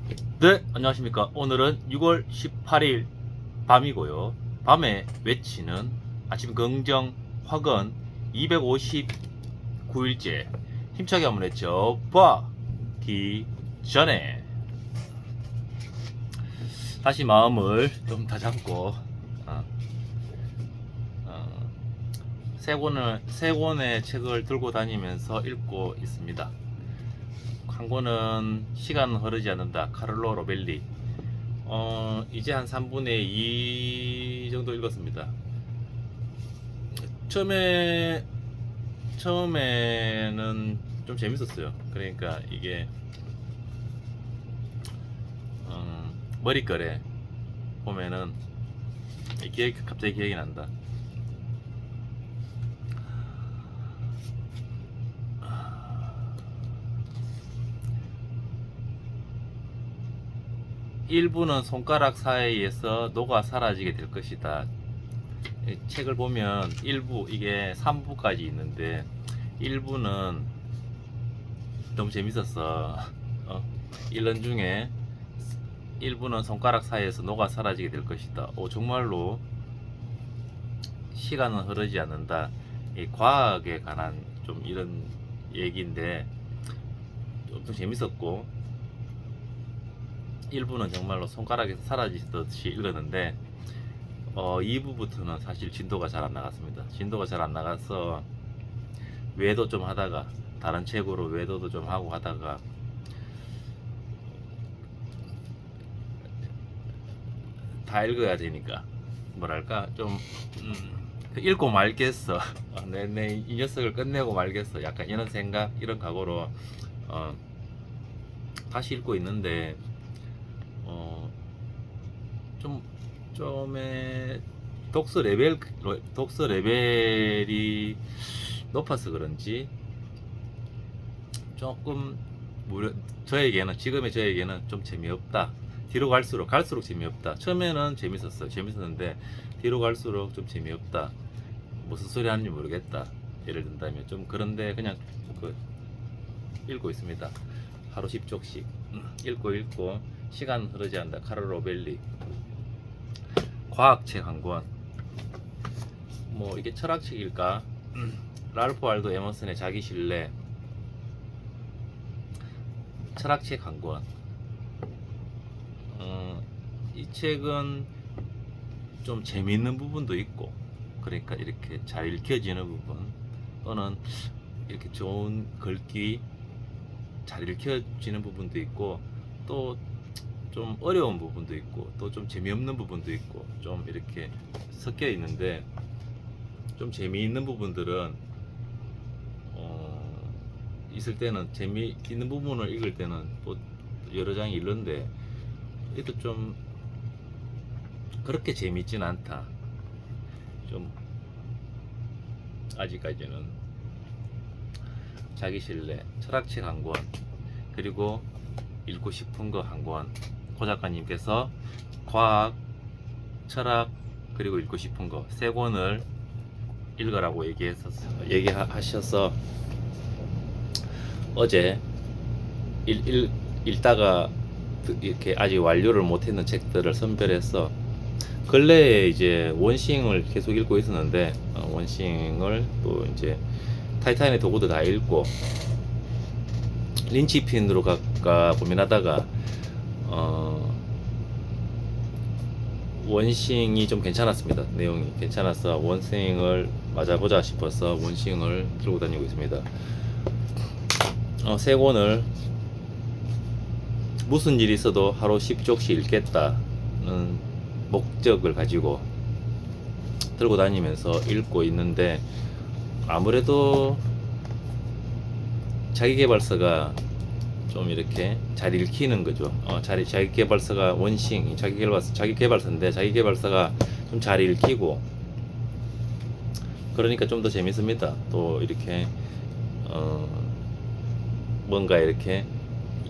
네, 안녕하십니까. 오늘은 6월 18일 밤이고요. 밤에 외치는 아침 긍정 확언 259일째 힘차게 한번 외쳐봐기 전에 다시 마음을 좀 다잡고 세 권의 책을 들고 다니면서 읽고 있습니다. 한 권은 시간은 흐르지 않는다. 카를로 로벨리. 이제 한 3분의 2 정도 읽었습니다. 처음에는 좀 재밌었어요. 그러니까 이게 머릿결에 보면은 갑자기 기억이 난다. 일부는 손가락 사이에서 녹아 사라지게 될 것이다. 책을 보면 일부, 이게 3부까지 있는데 1부는 너무 재밌었어. 읽는 중에 1부는 손가락 사이에서 녹아 사라지게 될 것이다. 정말로 시간은 흐르지 않는다. 이 과학에 관한 좀 이런 얘기인데 좀 재밌었고, 1부는 정말로 손가락에서 사라지듯이 읽었는데 2부부터는 사실 진도가 잘 안 나갔습니다. 진도가 잘 안 나가서 외도 좀 하다가 다른 책으로 외도도 좀 하고 하다가 다 읽어야 되니까 뭐랄까 좀 읽고 말겠어. 내 이 녀석을 끝내고 말겠어. 약간 이런 생각, 이런 각오로 다시 읽고 있는데 좀의 독서 레벨이 높아서 그런지 조금 저에게는 좀 재미없다. 뒤로 갈수록 재미없다. 처음에는 재밌었는데 뒤로 갈수록 좀 재미없다. 무슨 소리 하는지 모르겠다. 예를 든다면 좀 그런데 그냥 읽고 있습니다. 하루 10쪽씩 읽고 시간 흐르지 않는다. 카를로 로벨리. 과학책 한 권. 뭐 이게 철학책일까? 랄프 알도 에머슨의 자기 신뢰. 철학책 한 권. 이 책은 좀 재미있는 부분도 있고, 그러니까 이렇게 잘 읽혀지는 부분, 또는 이렇게 좋은 글귀 잘 읽혀지는 부분도 있고, 또 좀 어려운 부분도 있고, 또 좀 재미없는 부분도 있고, 좀 이렇게 섞여 있는데, 좀 재미있는 부분들은 있을 때는 재미있는 부분을 읽을 때는 또 여러 장이 읽는데, 이것도 좀 그렇게 재미있진 않다. 좀 아직까지는 자기 신뢰, 철학책 한 권, 그리고 읽고 싶은 거 한 권. 고 작가님께서 과학, 철학, 그리고 읽고 싶은 거 세 권을 읽으라고 얘기하셔서 어제 읽다가 이렇게 아직 완료를 못했는 책들을 선별해서 근래에 이제 원싱을 계속 읽고 있었는데 원싱을 또 이제 타이탄의 도구도 다 읽고 린치핀으로 갈까 고민하다가 원싱이 좀 괜찮았습니다. 내용이 괜찮아서 원싱을 맞아보자 싶어서 원싱을 들고 다니고 있습니다. 세 권을 무슨 일이 있어도 하루 10쪽씩 읽겠다는 목적을 가지고 들고 다니면서 읽고 있는데, 아무래도 자기계발서가 좀 이렇게 잘 읽히는 거죠. 자기계발서가 원싱, 자기계발서인데 자기계발서가 좀 잘 읽히고, 그러니까 좀 더 재밌습니다. 또 이렇게 뭔가 이렇게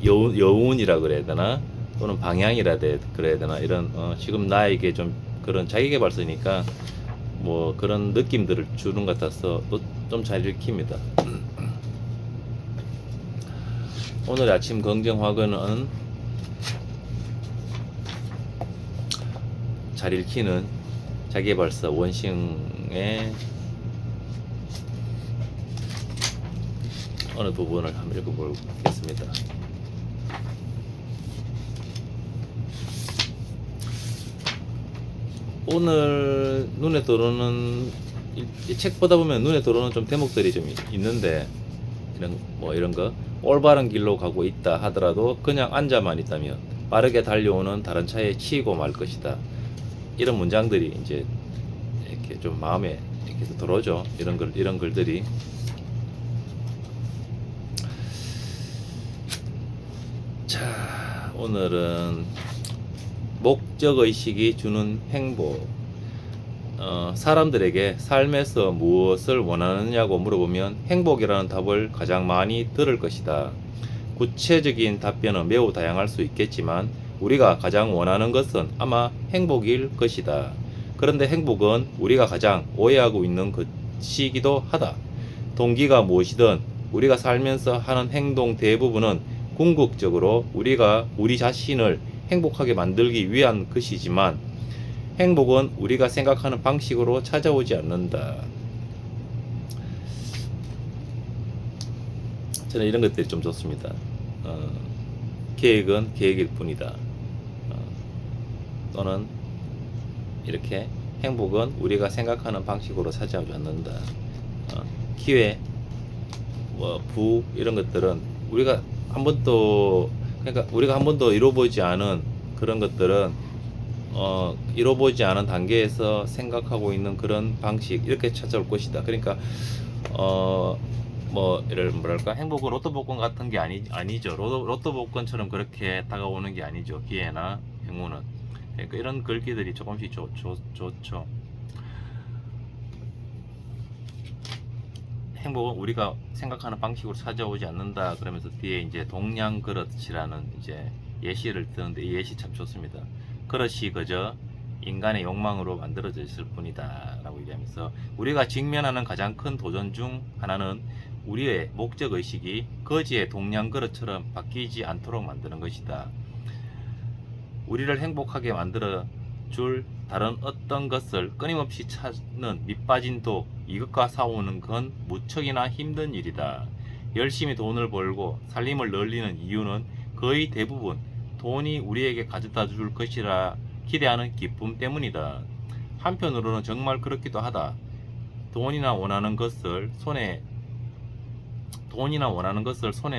여운이라 그래야 되나, 또는 방향이라 그래야 되나, 이런 지금 나에게 좀 그런 자기계발서니까 뭐 그런 느낌들을 주는 것 같아서 또 좀 잘 읽힙니다. 오늘 아침 긍정 확언은 잘 읽히는 자기계발서 원싱의 어느 부분을 한번 읽어보겠습니다. 오늘 눈에 들어오는 이 책 보다 보면 눈에 들어오는 좀 대목들이 좀 있는데, 이런 거 올바른 길로 가고 있다 하더라도 그냥 앉아만 있다면 빠르게 달려오는 다른 차에 치이고 말 것이다. 이런 문장들이 이제 이렇게 좀 마음에 이렇게 들어오죠. 이런 글들이. 자, 오늘은 목적의식이 주는 행복. 사람들에게 삶에서 무엇을 원하느냐고 물어보면 행복이라는 답을 가장 많이 들을 것이다. 구체적인 답변은 매우 다양할 수 있겠지만 우리가 가장 원하는 것은 아마 행복일 것이다. 그런데 행복은 우리가 가장 오해하고 있는 것이기도 하다. 동기가 무엇이든 우리가 살면서 하는 행동 대부분은 궁극적으로 우리가 우리 자신을 행복하게 만들기 위한 것이지만 행복은 우리가 생각하는 방식으로 찾아오지 않는다. 저는 이런 것들이 좀 좋습니다. 계획은 계획일 뿐이다. 또는 이렇게 행복은 우리가 생각하는 방식으로 찾아오지 않는다. 기회, 부 이런 것들은 우리가 한 번도 이뤄보지 않은 그런 것들은 이뤄보지 않은 단계에서 생각하고 있는 그런 방식 이렇게 찾아올 것이다. 그러니까 뭐랄까 행복은 로또 복권 같은 게 아니죠. 로또 복권처럼 그렇게 다가오는 게 아니죠. 기회나 행운은. 그러니까 이런 글귀들이 조금씩 좋죠. 행복은 우리가 생각하는 방식으로 찾아오지 않는다. 그러면서 뒤에 이제 동양 그릇이라는 이제 예시를 드는데 이 예시 참 좋습니다. 그릇이 그저 인간의 욕망으로 만들어져 있을 뿐이다 라고 얘기하면서 우리가 직면하는 가장 큰 도전 중 하나는 우리의 목적의식이 거지의 동양 그릇처럼 바뀌지 않도록 만드는 것이다. 우리를 행복하게 만들어 줄 다른 어떤 것을 끊임없이 찾는 밑빠진 독, 이것과 싸우는 건 무척이나 힘든 일이다. 열심히 돈을 벌고 살림을 늘리는 이유는 거의 대부분 돈이 우리에게 가져다 줄 것이라 기대하는 기쁨 때문이다. 한편으로는 정말 그렇기도 하다. 돈이나 원하는 것을 손에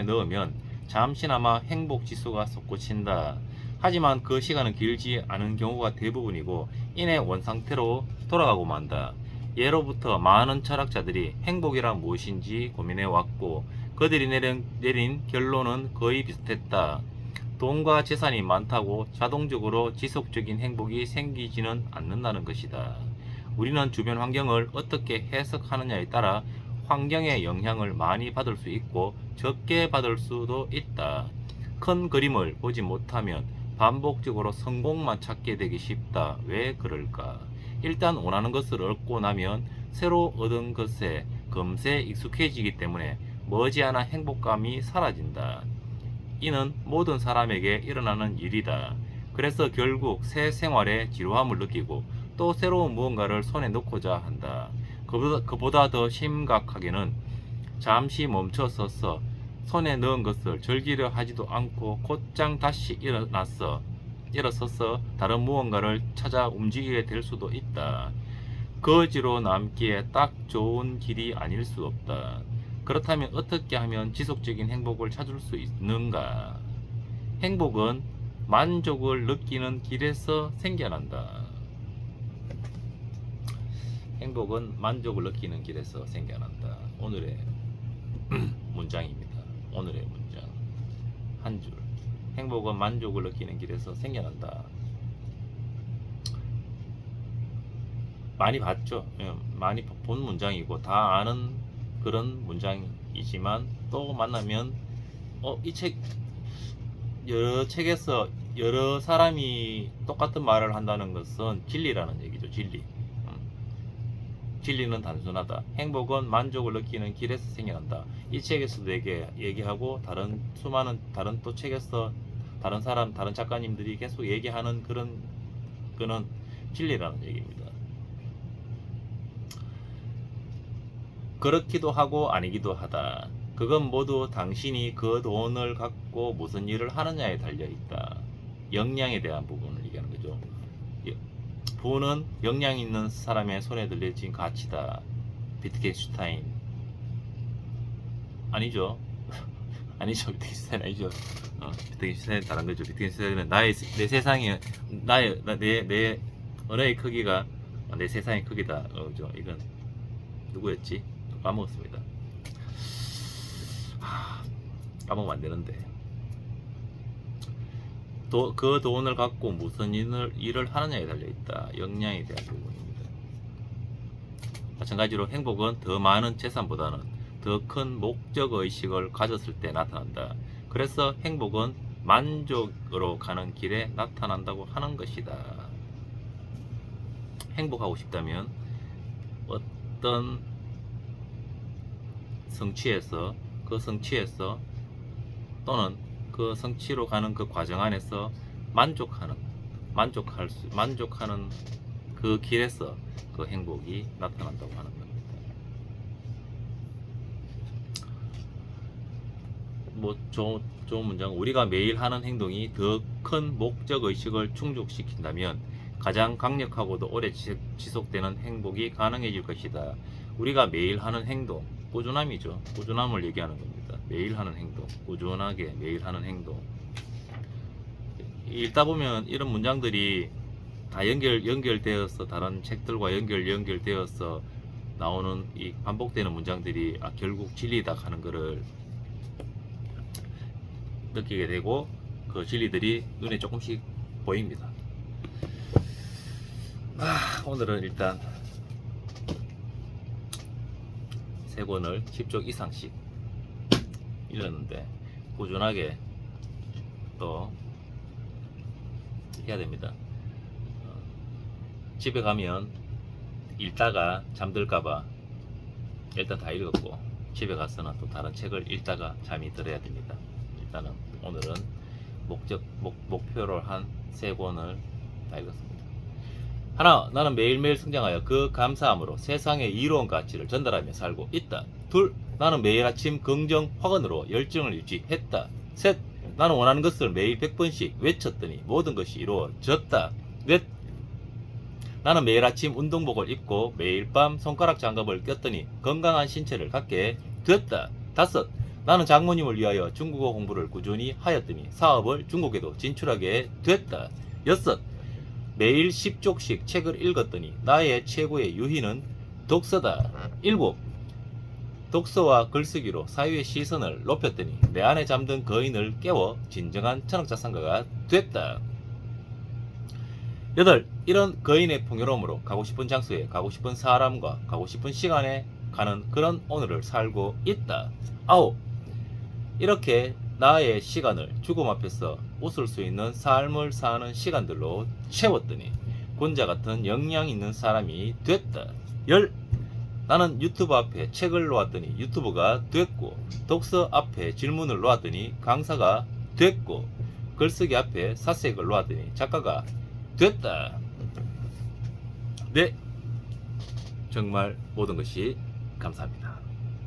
넣으면 잠시나마 행복 지수가 솟구친다. 하지만 그 시간은 길지 않은 경우가 대부분이고 이내 원상태로 돌아가고 만다. 예로부터 많은 철학자들이 행복이란 무엇인지 고민해 왔고 그들이 내린 결론은 거의 비슷했다. 돈과 재산이 많다고 자동적으로 지속적인 행복이 생기지는 않는다는 것이다. 우리는 주변 환경을 어떻게 해석하느냐에 따라 환경의 영향을 많이 받을 수 있고 적게 받을 수도 있다. 큰 그림을 보지 못하면 반복적으로 성공만 찾게 되기 쉽다. 왜 그럴까? 일단 원하는 것을 얻고 나면 새로 얻은 것에 금세 익숙해지기 때문에 머지않아 행복감이 사라진다. 이는 모든 사람에게 일어나는 일이다. 그래서 결국 새 생활에 지루함을 느끼고 또 새로운 무언가를 손에 넣고자 한다. 그보다 더 심각하게는 잠시 멈춰서서 손에 넣은 것을 즐기려 하지도 않고 곧장 다시 일어서서 다른 무언가를 찾아 움직이게 될 수도 있다. 거지로 남기에 딱 좋은 길이 아닐 수 없다. 그렇다면 어떻게 하면 지속적인 행복을 찾을 수 있는가? 행복은 만족을 느끼는 길에서 생겨난다. 행복은 만족을 느끼는 길에서 생겨난다. 오늘의 문장입니다. 오늘의 문장 한 줄. 행복은 만족을 느끼는 길에서 생겨난다. 많이 봤죠. 많이 본 문장이고 다 아는 그런 문장이지만 또 만나면 이 책 여러 책에서 여러 사람이 똑같은 말을 한다는 것은 진리라는 얘기죠. 진리는 단순하다. 행복은 만족을 느끼는 길에서 생겨난다. 이 책에서도 얘기하고 수많은 다른 또 책에서 다른 작가님들이 계속 얘기하는 그런 거는 진리라는 얘기입니다. 그렇기도 하고 아니기도 하다. 그건 모두 당신이 그 돈을 갖고 무슨 일을 하느냐에 달려있다. 역량에 대한 부분을 얘기하는 거죠. 부는 역량 있는 사람의 손에 들려진 가치다. 비트겐슈타인 아니죠. 아니죠. 비트겐슈타인 아니죠. 비트겐슈타인 다른 거죠. 비트겐슈타인은 내 세상에 내 언어의 크기가 내 세상의 크기다. 그죠. 이건 누구였지? 까먹었습니다. 까먹으면 안 되는데. 그 돈을 갖고 무슨 일을 하느냐에 달려있다. 역량에 대한 부분입니다. 마찬가지로 행복은 더 많은 재산보다는 더 큰 목적의식을 가졌을 때 나타난다. 그래서 행복은 만족으로 가는 길에 나타난다고 하는 것이다. 행복하고 싶다면 어떤 성취에서 또는 그 성취로 가는 그 과정 안에서 만족하는 그 길에서 그 행복이 나타난다고 하는 겁니다. 뭐 좋은 문장. 우리가 매일 하는 행동이 더 큰 목적 의식을 충족시킨다면 가장 강력하고도 오래 지속되는 행복이 가능해질 것이다. 우리가 매일 하는 행동, 꾸준함이죠. 꾸준함을 얘기하는 겁니다. 매일 하는 행동, 꾸준하게 매일 하는 행동. 읽다 보면 이런 문장들이 다 연결되어서 다른 책들과 연결되어서 나오는 이 반복되는 문장들이 결국 진리다 하는 것을 느끼게 되고 그 진리들이 눈에 조금씩 보입니다. 오늘은 일단 3권을 10쪽 이상씩 읽었는데 꾸준하게 또 해야 됩니다. 집에 가면 읽다가 잠들까봐 일단 다 읽었고, 집에 가서는 또 다른 책을 읽다가 잠이 들어야 됩니다. 일단은 오늘은 목표를 한 3권을 다 읽었습니다. 하나, 나는 매일매일 성장하여 그 감사함으로 세상의 이로운 가치를 전달하며 살고 있다. 둘, 나는 매일 아침 긍정 확언으로 열정을 유지했다. 셋, 나는 원하는 것을 매일 100번씩 외쳤더니 모든 것이 이루어졌다. 넷, 나는 매일 아침 운동복을 입고 매일 밤 손가락 장갑을 꼈더니 건강한 신체를 갖게 되었다. 다섯, 나는 장모님을 위하여 중국어 공부를 꾸준히 하였더니 사업을 중국에도 진출하게 되었다. 여섯, 매일 10쪽씩 책을 읽었더니 나의 최고의 유희는 독서다. 일곱, 독서와 글쓰기로 사회의 시선을 높였더니 내 안에 잠든 거인을 깨워 진정한 철학자산가가 됐다. 8. 이런 거인의 풍요로움으로 가고 싶은 장소에 가고 싶은 사람과 가고 싶은 시간에 가는 그런 오늘을 살고 있다. 9. 이렇게 나의 시간을 죽음 앞에서 웃을 수 있는 삶을 사는 시간들로 채웠더니 군자 같은 역량 있는 사람이 됐다. 10. 나는 유튜브 앞에 책을 놓았더니 유튜브가 됐고, 독서 앞에 질문을 놓았더니 강사가 됐고, 글쓰기 앞에 사색을 놓았더니 작가가 됐다. 네, 정말 모든 것이 감사합니다.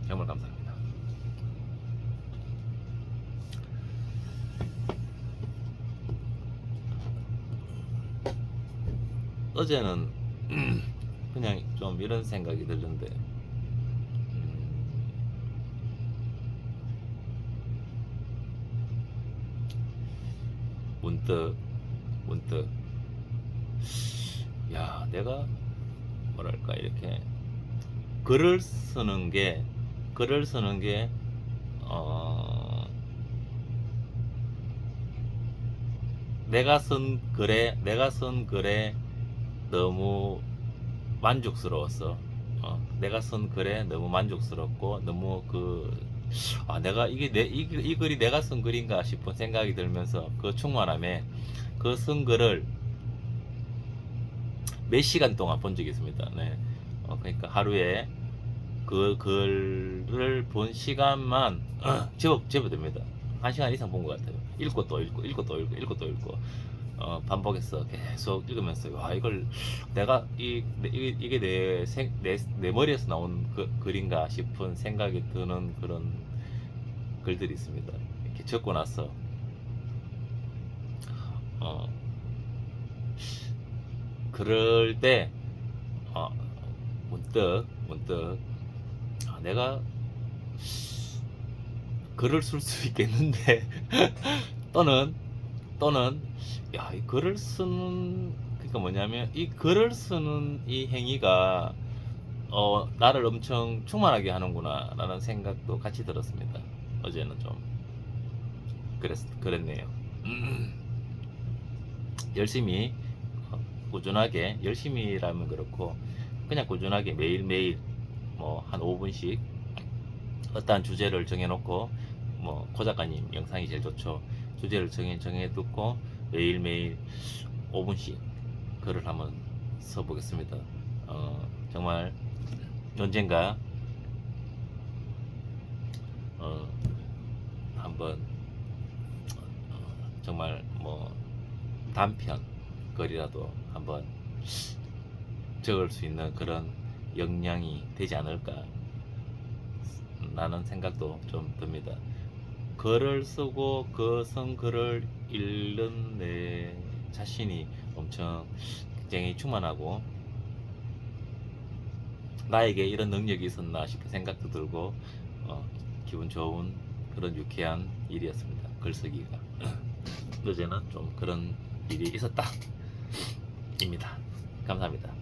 정말 감사합니다. 어제는 그냥 좀 이런 생각이 들는데, 문득 야, 내가 뭐랄까 이렇게 글을 쓰는 게 내가 쓴 글에 너무 만족스러웠어. 내가 쓴 글에 너무 만족스럽고 너무 내가 이 글이 내가 쓴 글인가 싶은 생각이 들면서 그 충만함에 그 쓴 글을 몇 시간 동안 본 적이 있습니다. 네. 그러니까 하루에 그 글을 본 시간만 제법 됩니다. 1시간 이상 본 것 같아요. 읽고 또 읽고. 반복해서 계속 읽으면서 와 이걸 내가 이게 내 머리에서 나온 글인가 싶은 생각이 드는 그런 글들이 있습니다. 이렇게 적고 나서 어, 그럴 때 문득 내가 글을 쓸 수 있겠는데 또는 야, 이 글을 쓰는 그러니까 뭐냐면 이 글을 쓰는 이 행위가 나를 엄청 충만하게 하는구나 라는 생각도 같이 들었습니다. 어제는 좀 그랬네요. 열심히 꾸준하게 열심히라면 그렇고 그냥 꾸준하게 매일매일 뭐 한 5분씩 어떠한 주제를 정해놓고 뭐 코 작가님 영상이 제일 좋죠. 주제를 정해두고 매일매일 5분씩 글을 한번 써보겠습니다. 정말 언젠가 한번 정말 뭐 단편 글이라도 한번 적을 수 있는 그런 역량이 되지 않을까 라는 생각도 좀 듭니다. 글을 쓰고 그 쓴 글을 읽는 내 자신이 엄청 굉장히 충만하고 나에게 이런 능력이 있었나 싶은 생각도 들고 기분 좋은 그런 유쾌한 일이었습니다. 글쓰기가 어제는 좀 그런 일이 있었다 입니다. 감사합니다.